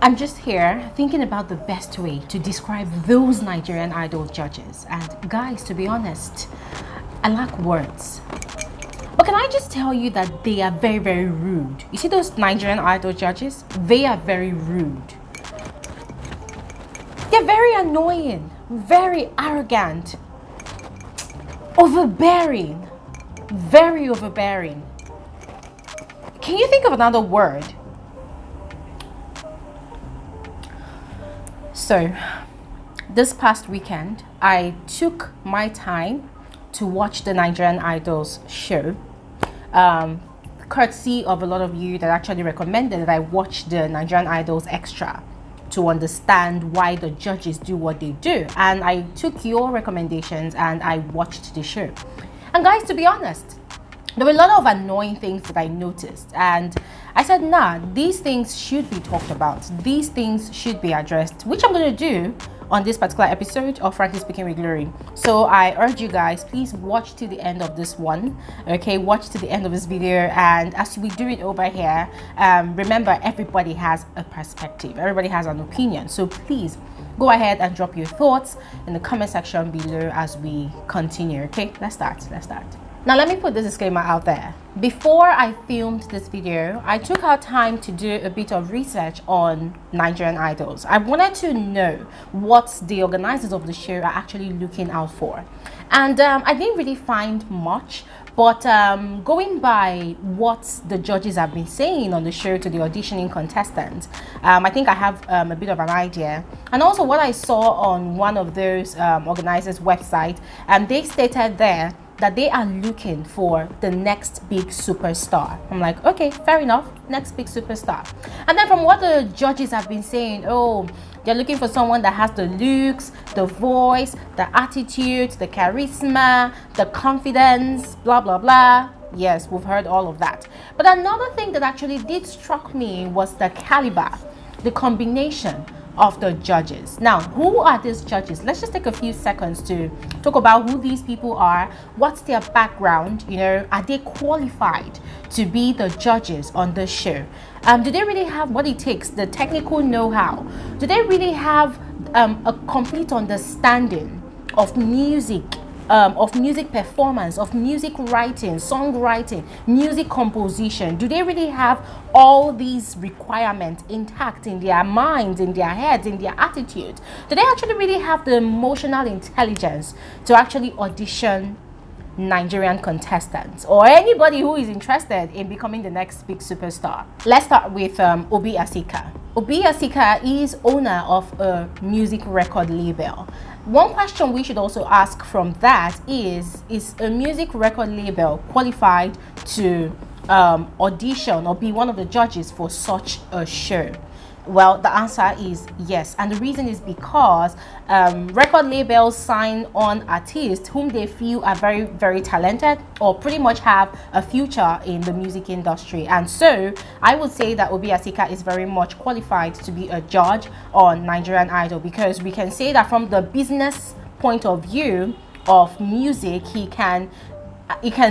I'm just here thinking about the best way to describe those Nigerian Idol judges. And guys, to be honest, I lack words. But can I just tell you that they are very, very rude? You see those Nigerian Idol judges? They are very rude. They're very annoying, very arrogant, overbearing, very overbearing. Can you think of another word? So, this past weekend, I took my time to watch the Nigerian Idols show. Courtesy of a lot of you that actually recommended that I watch the Nigerian Idols extra to understand why the judges do what they do. And I took your recommendations and I watched the show. And guys, to be honest, there were a lot of annoying things that I noticed, and I said, nah, these things should be talked about. These things should be addressed, which I'm going to do on this particular episode of Frankly Speaking with Glory. So I urge you guys, please watch to the end of this one. Okay, watch to the end of this video, and as we do it over here, remember, everybody has a perspective, everybody has an opinion. So please go ahead and drop your thoughts in the comment section below as we continue. Okay, let's start. Now, let me put this disclaimer out there. Before I filmed this video, I took out time to do a bit of research on Nigerian Idols. I wanted to know what the organizers of the show are actually looking out for. And I didn't really find much, but going by what the judges have been saying on the show to the auditioning contestants, I think I have a bit of an idea. And also what I saw on one of those organizers' website, they stated there that they are looking for the next big superstar. I'm like, okay, fair enough, next big superstar. And then from what the judges have been saying, oh, they're looking for someone that has the looks, the voice, the attitude, the charisma, the confidence, blah, blah, blah. Yes, we've heard all of that. But another thing that actually did struck me was the caliber, the combination of the judges. Now, who are these judges? Let's just take a few seconds to talk about who these people are. What's their background? You know, are they qualified to be the judges on the show? Do they really have what it takes, the technical know-how? Do they really have a complete understanding of music performance, of music writing, songwriting, music composition? Do they really have all these requirements intact in their minds, in their heads, in their attitude? Do they actually really have the emotional intelligence to actually audition Nigerian contestants or anybody who is interested in becoming the next big superstar? Let's start with Obi Asika. Obi Asika is owner of a music record label. One question we should also ask from that is a music record label qualified to audition or be one of the judges for such a show? Well, the answer is yes, and the reason is because record labels sign on artists whom they feel are very, very talented or pretty much have a future in the music industry. And so I would say that Obi Asika is very much qualified to be a judge on Nigerian Idol, because we can say that from the business point of view of music, he can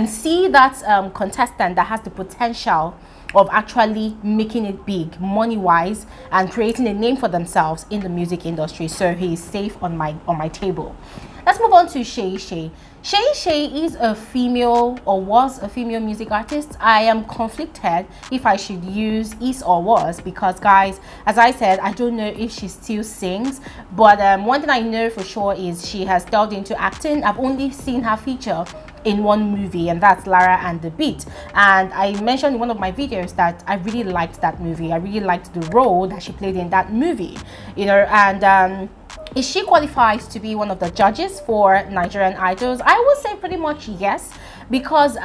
see that contestant that has the potential of actually making it big money-wise and creating a name for themselves in the music industry. So he is safe on my table. Let's move on to Shay. Shay is a female, or was a female, music artist. I am conflicted if I should use is or was, because guys, as I said, I don't know if she still sings, but one thing I know for sure is she has delved into acting. I've only seen her feature in one movie, and that's Lara and the Beat, and I mentioned in one of my videos that I really liked that movie. I really liked the role that she played in that movie, you know. And is she qualified to be one of the judges for Nigerian Idols? I would say pretty much yes, because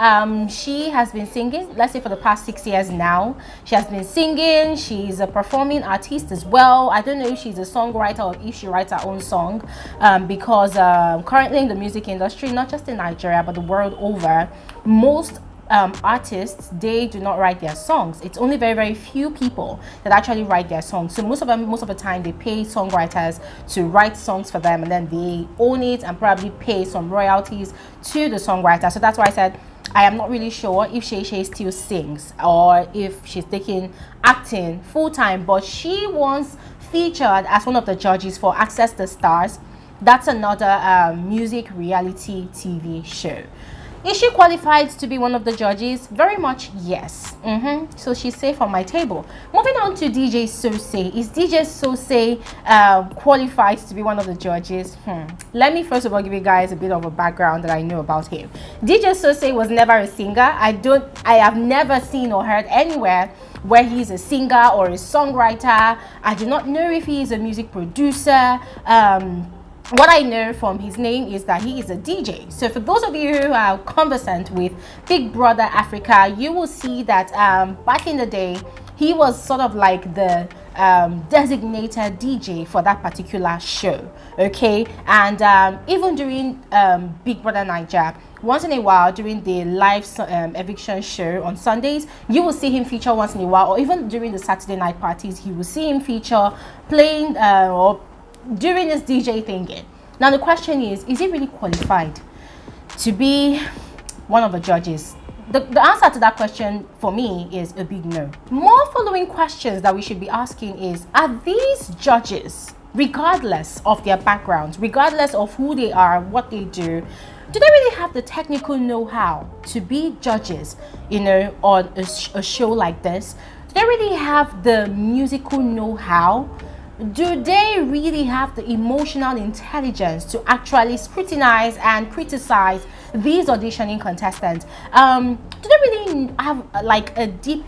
she has been singing, let's say for the past 6 years now. She has been singing. She's a performing artist as well. I don't know if she's a songwriter or if she writes her own song, because currently in the music industry, not just in Nigeria but the world over, most artists, they do not write their songs. It's only very, very few people that actually write their songs. So most of the time they pay songwriters to write songs for them, and then they own it and probably pay some royalties to the songwriter. So that's why I said I am not really sure if Shay still sings or if she's taking acting full-time, but she once featured as one of the judges for Access the Stars. That's another music reality TV show. Is she qualified to be one of the judges? Very much yes. So she's safe on my table. Moving on to DJ Seyi. Is DJ Seyi qualified to be one of the judges? Let me first of all give you guys a bit of a background that I know about him. DJ Seyi was never a singer. I have never seen or heard anywhere where he's a singer or a songwriter. I do not know if he is a music producer. What I know from his name is that he is a DJ. So for those of you who are conversant with Big Brother Africa, you will see that back in the day, he was sort of like the designated DJ for that particular show. Okay, and even during Big Brother Nigeria, once in a while during the live eviction show on Sundays, you will see him feature once in a while, or even during the Saturday night parties, you will see him feature playing or during this DJ thingy. Now the question is he really qualified to be one of the judges? The answer to that question for me is a big no. More following questions that we should be asking is, are these judges, regardless of their backgrounds, regardless of who they are, what they do they really have the technical know-how to be judges, you know, on a show like this? Do they really have the musical know-how? Do they really have the emotional intelligence to actually scrutinize and criticize these auditioning contestants? Do they really have like a deep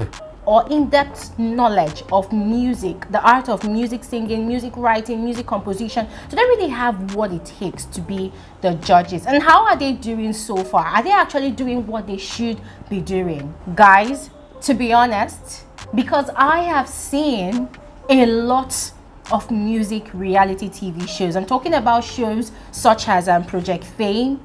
or in-depth knowledge of music, the art of music singing, music writing, music composition? Do they really have what it takes to be the judges? And how are they doing so far? Are they actually doing what they should be doing? Guys, to be honest, because I have seen a lot of music reality TV shows. I'm talking about shows such as Project Fame.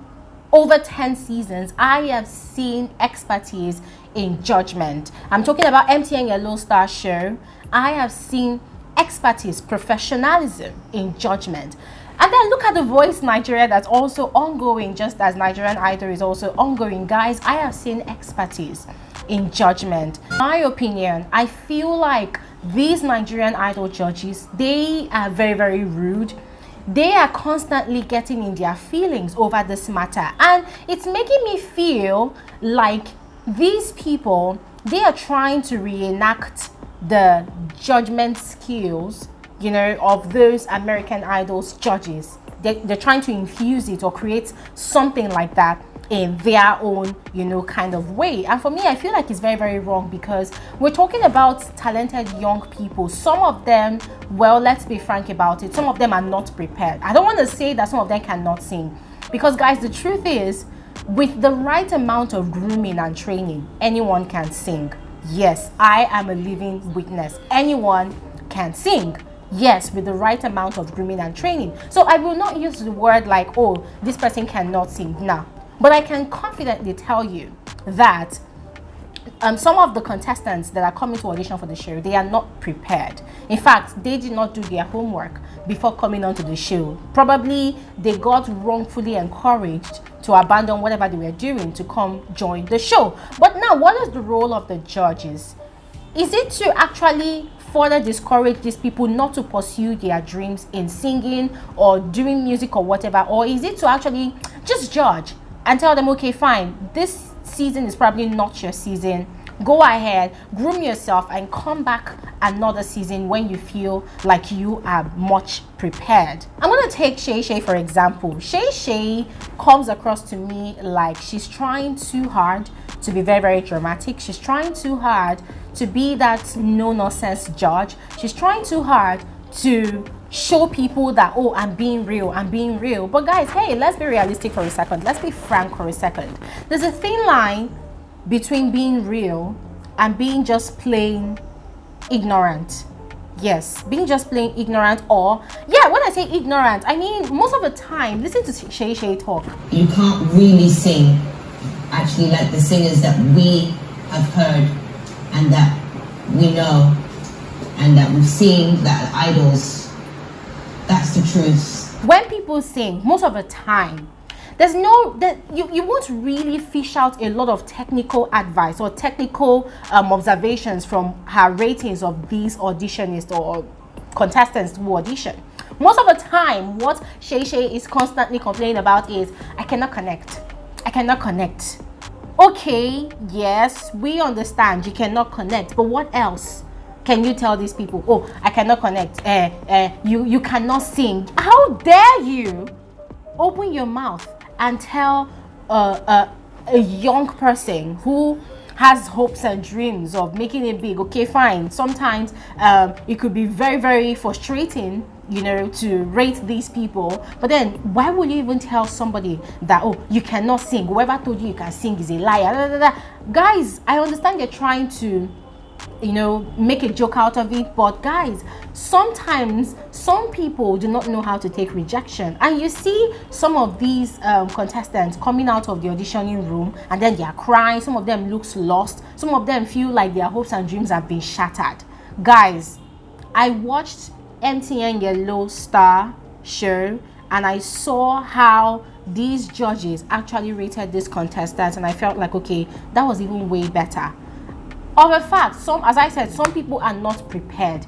Over 10 seasons, I have seen expertise in judgment. I'm talking about MTN Yellow Star show. I have seen expertise, professionalism in judgment. And then look at The Voice Nigeria, that's also ongoing, just as Nigerian Idol is also ongoing. Guys, I have seen expertise in judgment. In my opinion, I feel like these Nigerian Idol judges, they are very, very rude. They are constantly getting in their feelings over this matter, and it's making me feel like these people, they are trying to reenact the judgment skills, you know, of those American Idol's judges. They're trying to infuse it or create something like that in their own, you know, kind of way. And for me, I feel like it's very, very wrong, because we're talking about talented young people. Some of them, well, let's be frank about it, some of them are not prepared. I don't want to say that some of them cannot sing, because guys, the truth is, with the right amount of grooming and training, anyone can sing. Yes, I am a living witness. Anyone can sing. Yes, with the right amount of grooming and training. So I will not use the word like, oh, this person cannot sing. Nah. But I can confidently tell you that some of the contestants that are coming to audition for the show, they are not prepared. In fact, they did not do their homework before coming onto the show. Probably they got wrongfully encouraged to abandon whatever they were doing to come join the show. But now, what is the role of the judges? Is it to actually further discourage these people not to pursue their dreams in singing or doing music or whatever? Or is it to actually just judge and tell them, okay, fine, this season is probably not your season. Go ahead, groom yourself, and come back another season when you feel like you are much prepared. I'm going to take Shay for example. Shay comes across to me like she's trying too hard to be very, very dramatic. She's trying too hard to be that no-nonsense judge. She's trying too hard to show people that, oh, I'm being real. But guys, hey, let's be realistic for a second. Let's be frank for a second. There's a thin line between being real and being just plain ignorant. Yes, being just plain ignorant, or yeah, when I say ignorant, I mean most of the time, listen to Shay talk. You can't really sing actually like the singers that we have heard and that we know and that we've seen, that idols. That's the truth. When people sing, most of the time, there's no that you won't really fish out a lot of technical advice or technical observations from her ratings of these auditionists or contestants who audition. Most of the time, what Shay is constantly complaining about is, I cannot connect. I cannot connect. Okay, yes, we understand you cannot connect, but what else can you tell these people? Oh, I cannot connect. You cannot sing. How dare you open your mouth and tell a young person who has hopes and dreams of making it big? Okay, fine. Sometimes it could be very, very frustrating, you know, to rate these people. But then why would you even tell somebody that, oh, you cannot sing? Whoever told you can sing is a liar. Guys, I understand you're trying to, you know, make a joke out of it, but guys, sometimes some people do not know how to take rejection, and you see some of these contestants coming out of the auditioning room and then they are crying. Some of them looks lost. Some of them feel like their hopes and dreams have been shattered. Guys, I watched MTN Yellow Star show and I saw how these judges actually rated these contestants, and I felt like, okay, that was even way better. Of a fact, as I said, some people are not prepared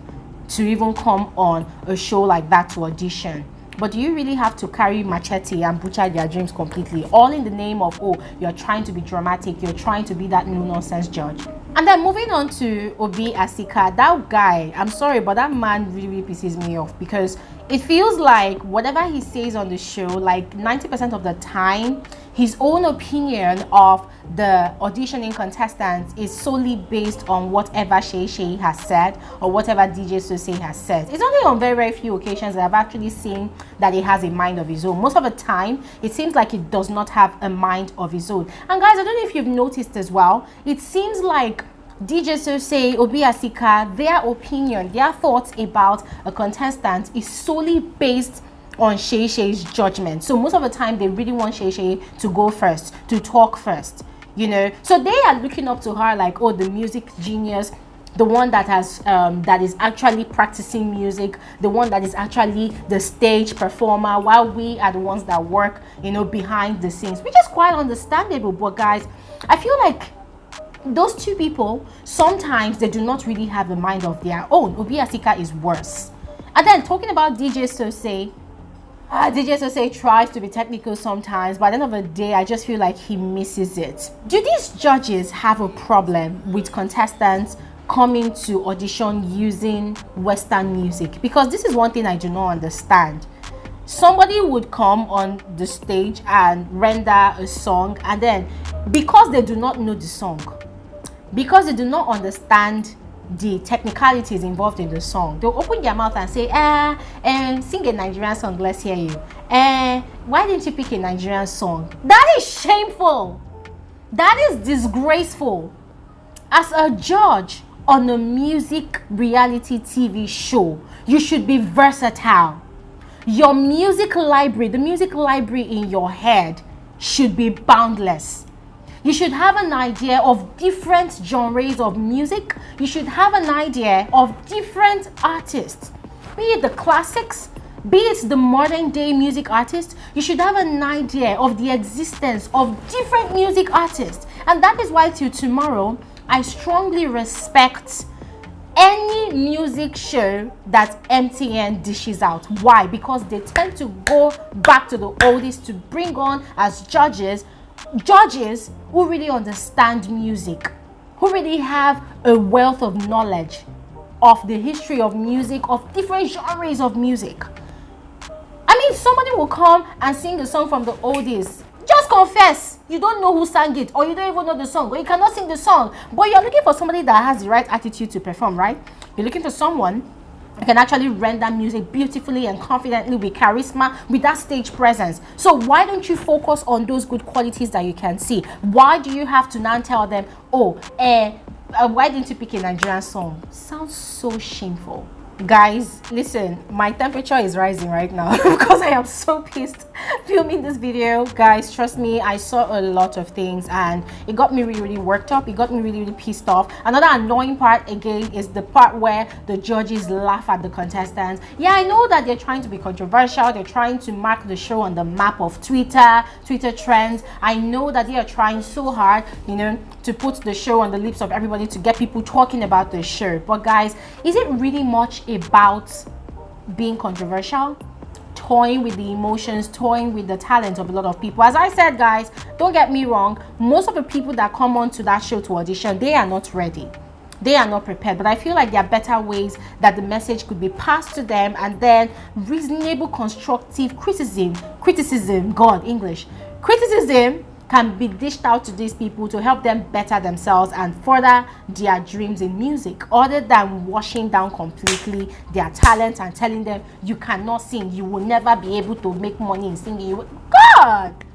to even come on a show like that to audition. But do you really have to carry machete and butcher their dreams completely, all in the name of, oh, you're trying to be dramatic, you're trying to be that no-nonsense judge? And then moving on to Obi Asika, that guy, I'm sorry, but that man really pisses me off, because it feels like whatever he says on the show, like 90% of the time, his own opinion of the auditioning contestants is solely based on whatever Shay has said or whatever DJ Sose has said. It's only on very, very few occasions that I've actually seen that he has a mind of his own. Most of the time, it seems like he does not have a mind of his own. And guys, I don't know if you've noticed as well, it seems like DJ Sose, Obi Asika, their opinion, their thoughts about a contestant is solely based on Shay's judgment. So most of the time, they really want Shay to go first, to talk first, you know. So they are looking up to her like, oh, the music genius, the one that has that is actually practicing music, the one that is actually the stage performer, while we are the ones that work, you know, behind the scenes, which is quite understandable. But guys, I feel like those two people, sometimes they do not really have a mind of their own. Obi Asika is worse. And then talking about DJ Sose, DJ Sose tries to be technical sometimes, but at the end of the day, I just feel like he misses it. Do these judges have a problem with contestants coming to audition using Western music? Because this is one thing I do not understand. Somebody would come on the stage and render a song, and then because they do not know the song, because they do not understand the technicalities involved in the song, they'll open their mouth and say, sing a Nigerian song, let's hear you. Why didn't you pick a Nigerian song? That is shameful. That is disgraceful. As a judge on a music reality TV show, you should be versatile. Your music library, the music library in your head, should be boundless. You should have an idea of different genres of music. You should have an idea of different artists, be it the classics, be it the modern day music artists. You should have an idea of the existence of different music artists. And that is why till tomorrow, I strongly respect any music show that MTN dishes out. Why? Because they tend to go back to the oldies to bring on as judges who really understand music, who really have a wealth of knowledge of the history of music, of different genres of music. I mean, somebody will come and sing a song from the oldies. Just confess you don't know who sang it, or you don't even know the song, or you cannot sing the song, but you're looking for somebody that has the right attitude to perform, right? You're looking for someone who can actually render music beautifully and confidently with charisma, with that stage presence. So why don't you focus on those good qualities that you can see? Why do you have to now tell them, oh, why didn't you pick a Nigerian song? Sounds so shameful. Guys, listen, my temperature is rising right now because I am so pissed filming this video, guys, trust me, I saw a lot of things and it got me really worked up. It got me really pissed off. Another annoying part again is the part where the judges laugh at the contestants. Yeah, I know that they're trying to be controversial. They're trying to mark the show on the map of Twitter trends. I know that they are trying so hard, you know, to put the show on the lips of everybody, to get people talking about the show. But guys, is it really much about being controversial? Toying with the emotions, toying with the talent of a lot of people. As I said, guys, don't get me wrong, most of the people that come on to that show to audition, they are not ready, they are not prepared. But I feel like there are better ways that the message could be passed to them, and then reasonable constructive criticism can be dished out to these people to help them better themselves and further their dreams in music, other than washing down completely their talent and telling them you cannot sing, you will never be able to make money in singing. God!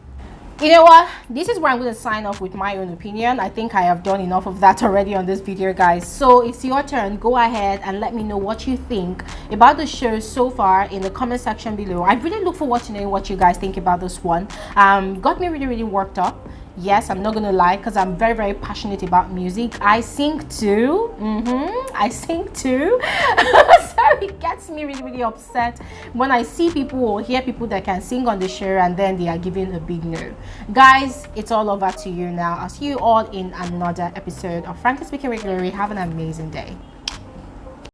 You know what? This is where I'm going to sign off with my own opinion. I think I have done enough of that already on this video, guys. So it's your turn. Go ahead and let me know what you think about the show so far in the comment section below. I really look forward to knowing what you guys think about this one. Got me really worked up. Yes, I'm not gonna lie, because I'm very passionate about music. I sing too. I sing too. So it gets me really upset when I see people or hear people that can sing on the show and then they are given a big no. Guys, it's all over to you now. I'll see you all in another episode of Frankly Speaking with Glory. Have an amazing day.